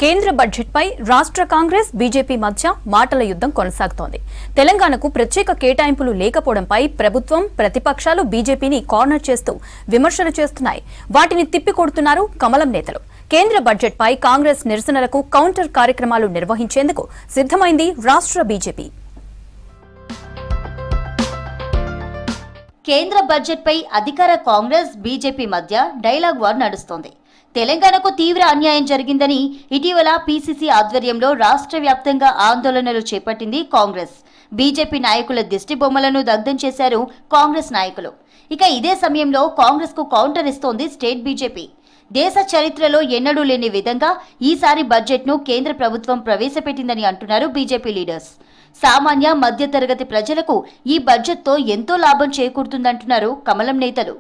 కేంద్ర బడ్జెట్పై రాష్ట్ర కాంగ్రెస్ బీజేపీ మధ్య మాటల యుద్ధం కొనసాగుతోంది. తెలంగాణకు ప్రత్యేక కేటాయింపులు లేకపోవడంపై ప్రభుత్వం, ప్రతిపక్షాలు బీజేపీని కార్నర్ చేస్తూ విమర్శలు చేస్తున్నాయి. వాటిని తిప్పికొడుతున్నారు కమలం నేతలు. కేంద్ర బడ్జెట్పై కాంగ్రెస్ నిరసనలకు కౌంటర్ కార్యక్రమాలు నిర్వహించేందుకు సిద్ధమైంది రాష్ట్ర బీజేపీ. కేంద్ర బడ్జెట్పై అధికార కాంగ్రెస్ బీజేపీ మధ్య డైలాగ్ వార్ నడుస్తోంది. తెలంగాణకు తీవ్ర అన్యాయం జరిగిందని ఇటీవల పీసీసీ ఆధ్వర్యంలో రాష్ట్ర వ్యాప్తంగా ఆందోళనలు చేపట్టింది కాంగ్రెస్. బీజేపీ నాయకుల దిష్టి బొమ్మలను దగ్ధం చేశారు కాంగ్రెస్ నాయకులు. ఇక ఇదే సమయంలో కాంగ్రెస్ కు కౌంటర్ ఇస్తోంది స్టేట్ బీజేపీ. దేశ చరిత్రలో ఎన్నడూ లేని విధంగా ఈసారి బడ్జెట్ను కేంద్ర ప్రభుత్వం ప్రవేశపెట్టిందని అంటున్నారు బీజేపీ లీడర్స్. సామాన్య మధ్యతరగతి ప్రజలకు ఈ బడ్జెట్తో ఎంతో లాభం చేకూరుతుందంటున్నారు కమలం నేతలు.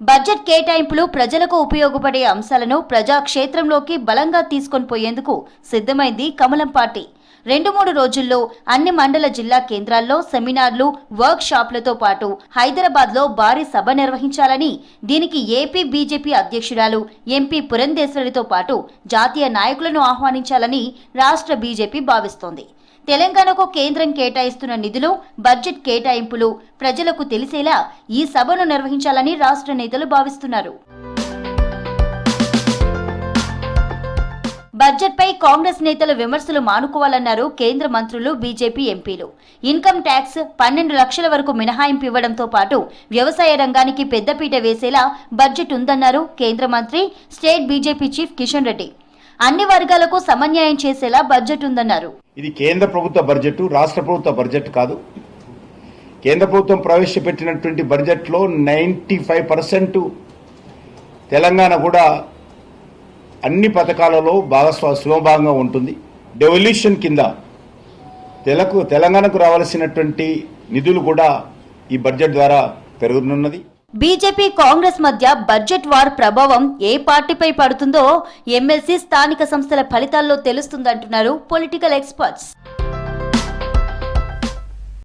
బడ్జెట్ కేటాయింపులు ప్రజలకు ఉపయోగపడే అంశాలను ప్రజాక్షేత్రంలోకి బలంగా తీసుకొని పోయేందుకు సిద్ధమైంది కమలం పార్టీ. 2-3 రోజుల్లో అన్ని మండల జిల్లా కేంద్రాల్లో సెమినార్లు, వర్క్ షాప్లతో పాటు హైదరాబాద్లో భారీ సభ నిర్వహించాలని, దీనికి ఏపీ బీజేపీ అధ్యక్షురాలు ఎంపీ పురంధేశ్వరితో పాటు జాతీయ నాయకులను ఆహ్వానించాలని రాష్ట్ర బీజేపీ భావిస్తోంది. తెలంగాణకు కేంద్రం కేటాయిస్తున్న నిధులు, బడ్జెట్ కేటాయింపులు ప్రజలకు తెలిసేలా ఈ సభను నిర్వహించాలని రాష్ట్ర నేతలు భావిస్తున్నారు. బడ్జెట్పై కాంగ్రెస్ నేతలు విమర్శలు మానుకోవాలన్నారు కేంద్ర మంత్రులు, బీజేపీ ఎంపీలు. ఇన్కమ్ ట్యాక్స్ 12 లక్షల వరకు మినహాయింపు ఇవ్వడంతో పాటు వ్యవసాయ రంగానికి పెద్దపీట వేసేలా బడ్జెట్ ఉందన్నారు కేంద్ర మంత్రి, state BJP chief Kishan Reddy. అన్ని వర్గాలకు సమన్యాయం చేసేలా బడ్జెట్ ఉందన్నారు. ఇది కేంద్ర ప్రభుత్వ బడ్జెట్, రాష్ట్ర ప్రభుత్వ బడ్జెట్ కాదు. కేంద్ర ప్రభుత్వం ప్రవేశపెట్టినటువంటి బడ్జెట్లో 95% తెలంగాణ కూడా అన్ని పథకాలలో సులభంగా ఉంటుంది. డెవల్యూషన్ కింద తెలంగాణకు రావాల్సినటువంటి నిధులు కూడా ఈ బడ్జెట్ ద్వారా పెరుగుతున్నది. బీజేపీ కాంగ్రెస్ మధ్య బడ్జెట్ వార్ ప్రభావం ఏ పార్టీపై పడుతుందో ఎమ్మెల్సీ, స్థానిక సంస్థల ఫలితాల్లో తెలుస్తుందంటున్నారు పొలిటికల్ ఎక్స్పర్ట్స్.